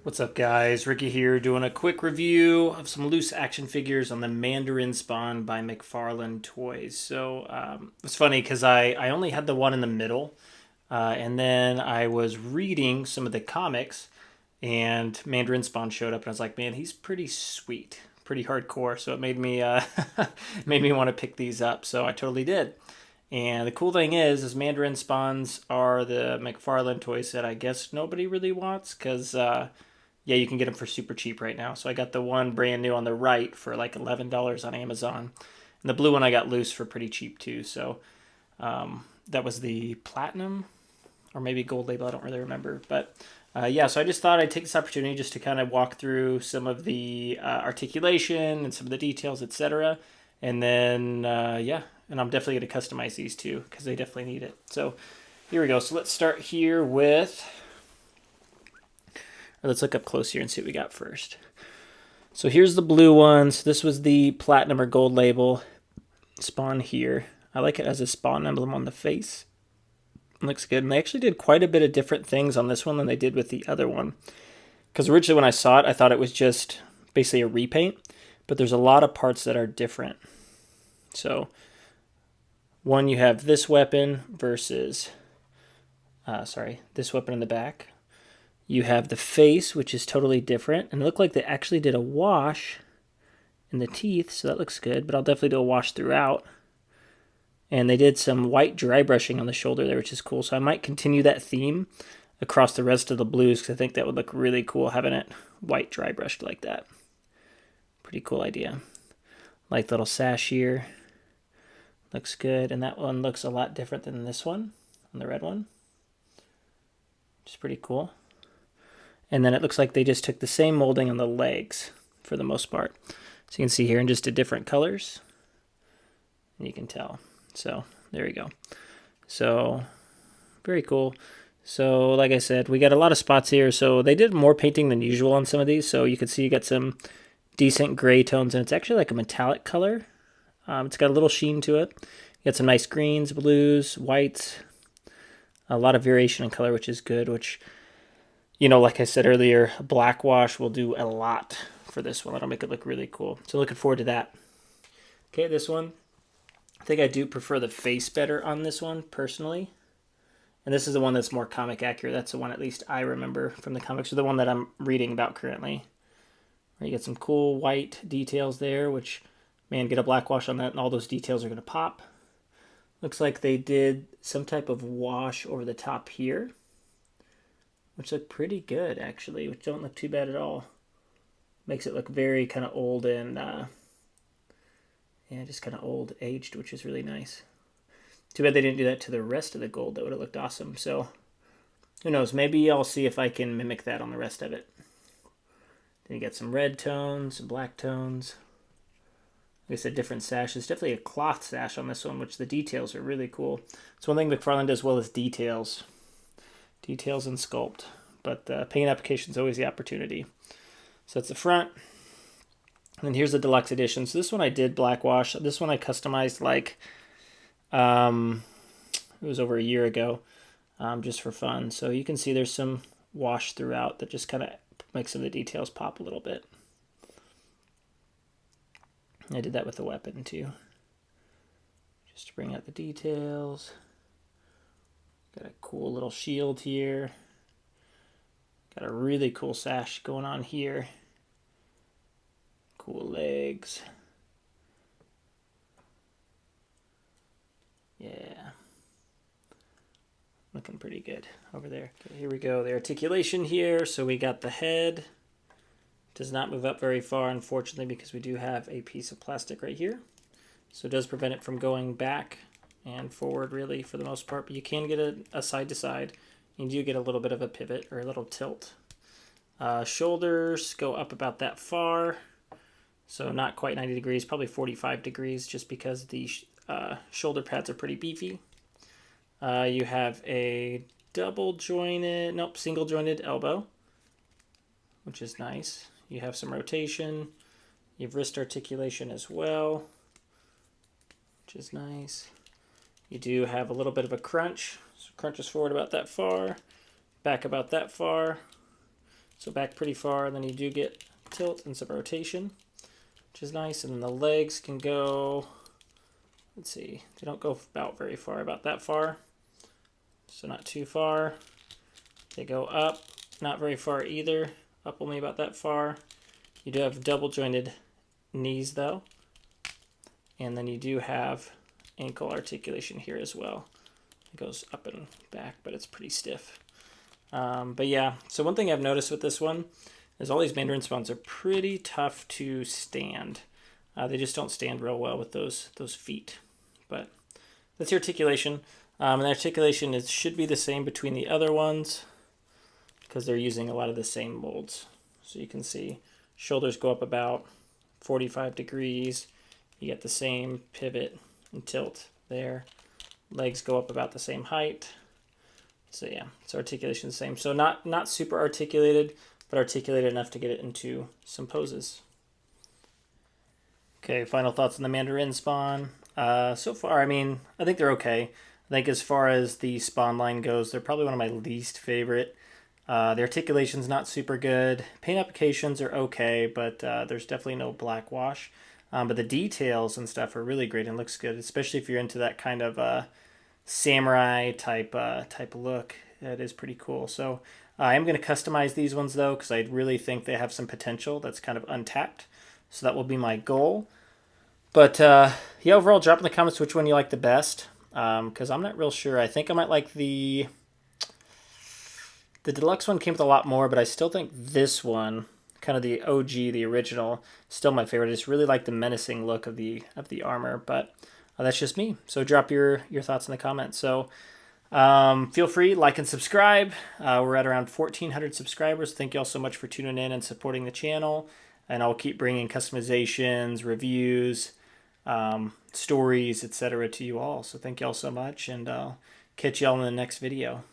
What's up, guys? Ricky here doing a quick review of some loose action figures on the Mandarin Spawn by McFarlane Toys. It's funny because I only had the one in the middle, and then I was reading some of the comics, and Mandarin Spawn showed up, and I was like, man, he's pretty sweet, pretty hardcore. So it made me made me want to pick these up. So I totally did. And the cool thing is Mandarin Spawns are the McFarlane toys that I guess nobody really wants because yeah, you can get them for super cheap right now. So I got the one brand new on the right for like $11 on Amazon, and the blue one I got loose for pretty cheap too. That was the platinum or maybe gold label. I don't really remember, but yeah. So I just thought I'd take this opportunity just to kind of walk through some of the articulation and some of the details, etc. And then yeah, and I'm definitely going to customize these too because they definitely need it. So here we go. So let's start here with. Let's look up close here and see what we got first. So here's the blue one. So this was the platinum or gold label Spawn here. I like it as a Spawn emblem on the face. It looks good. And they actually did quite a bit of different things on this one than they did with the other one. Because originally when I saw it, I thought it was just basically a repaint. But there's a lot of parts that are different. So one, you have this weapon versus, this weapon in the back. You have the face, which is totally different. And it looked like they actually did a wash in the teeth, so that looks good. But I'll definitely do a wash throughout. And they did some white dry brushing on the shoulder there, which is cool. So I might continue that theme across the rest of the blues because I think that would look really cool having it white dry brushed like that. Pretty cool idea. Like little sash here. Looks good. And that one looks a lot different than this one, on the red one. Which is pretty cool. And then it looks like they just took the same molding on the legs for the most part. So you can see here in just different colors. And you can tell. So there we go. So very cool. So like I said, we got a lot of spots here. So they did more painting than usual on some of these. So you can see you got some decent gray tones. And it's actually like a metallic color. It's got a little sheen to it. You got some nice greens, blues, whites. A lot of variation in color, which is good, which... You know, like I said earlier, black wash will do a lot for this one. That'll make it look really cool. So looking forward to that. Okay, this one. I think I do prefer the face better on this one, personally. And this is the one that's more comic accurate. That's the one at least I remember from the comics, or the one that I'm reading about currently. You get some cool white details there, which, man, get a black wash on that and all those details are going to pop. Looks like they did some type of wash over the top here, which look pretty good, actually, which don't look too bad at all. Makes it look very kind of old and, yeah, just kind of old aged, which is really nice. Too bad they didn't do that to the rest of the gold. That would have looked awesome. So, who knows? Maybe I'll see if I can mimic that on the rest of it. Then you got some red tones, some black tones. Like I said, different sashes. Definitely a cloth sash on this one, which the details are really cool. So one thing McFarlane does well is details. Details and sculpt, but paint application is always the opportunity. So that's the front. And then here's the deluxe edition. So this one I did black wash. This one I customized like it was over a year ago, just for fun. So you can see there's some wash throughout that just kind of makes some of the details pop a little bit. I did that with the weapon too, just to bring out the details. Got a cool little shield here. Got a really cool sash going on here. Cool legs. Yeah. Looking pretty good over there. Okay, here we go. The articulation here. So we got the head. Does not move up very far, unfortunately, because we do have a piece of plastic right here. So it does prevent it from going back and forward, really, for the most part, but you can get a side to side. You do get a little bit of a pivot or a little tilt. Shoulders go up about that far, so not quite 90 degrees, probably 45 degrees, just because the shoulder pads are pretty beefy. You have a single jointed elbow, which is nice. You have some rotation. You have wrist articulation as well, which is nice. You do have a little bit of a crunch. So crunches forward about that far, back about that far. So back pretty far, then you do get tilt and some rotation, which is nice. And then the legs can go, let's see, they don't go about very far, about that far. So not too far. They go up, not very far either, up only about that far. You do have double jointed knees though. And then you do have ankle articulation here as well. It goes up and back, but it's pretty stiff. But yeah, so one thing I've noticed with this one is all these Mandarin Spawns are pretty tough to stand. They just don't stand real well with those feet. But that's the articulation. And the articulation should be the same between the other ones because they're using a lot of the same molds. So you can see shoulders go up about 45 degrees. You get the same pivot and tilt there. Legs go up about the same height. So yeah, so articulation the same. So not super articulated, but articulated enough to get it into some poses. Okay, final thoughts on the Mandarin Spawn. So far, I mean, I think they're okay. I think as far as the Spawn line goes, they're probably one of my least favorite. The articulation's not super good. Paint applications are okay, but there's definitely no black wash. But the details and stuff are really great and looks good, especially if you're into that kind of samurai type look. It is pretty cool. So I am going to customize these ones though, because I really think they have some potential that's kind of untapped. So that will be my goal. But yeah, overall, drop in the comments which one you like the best, because I'm not real sure. I think I might like the Deluxe one came with a lot more, but I still think this one, kind of the OG, the original, still my favorite. I just really like the menacing look of the armor, but that's just me. So drop your thoughts in the comments. So feel free, like and subscribe. We're at around 1,400 subscribers. Thank you all so much for tuning in and supporting the channel. And I'll keep bringing customizations, reviews, stories, etc. to you all. So thank you all so much, and I'll catch you all in the next video.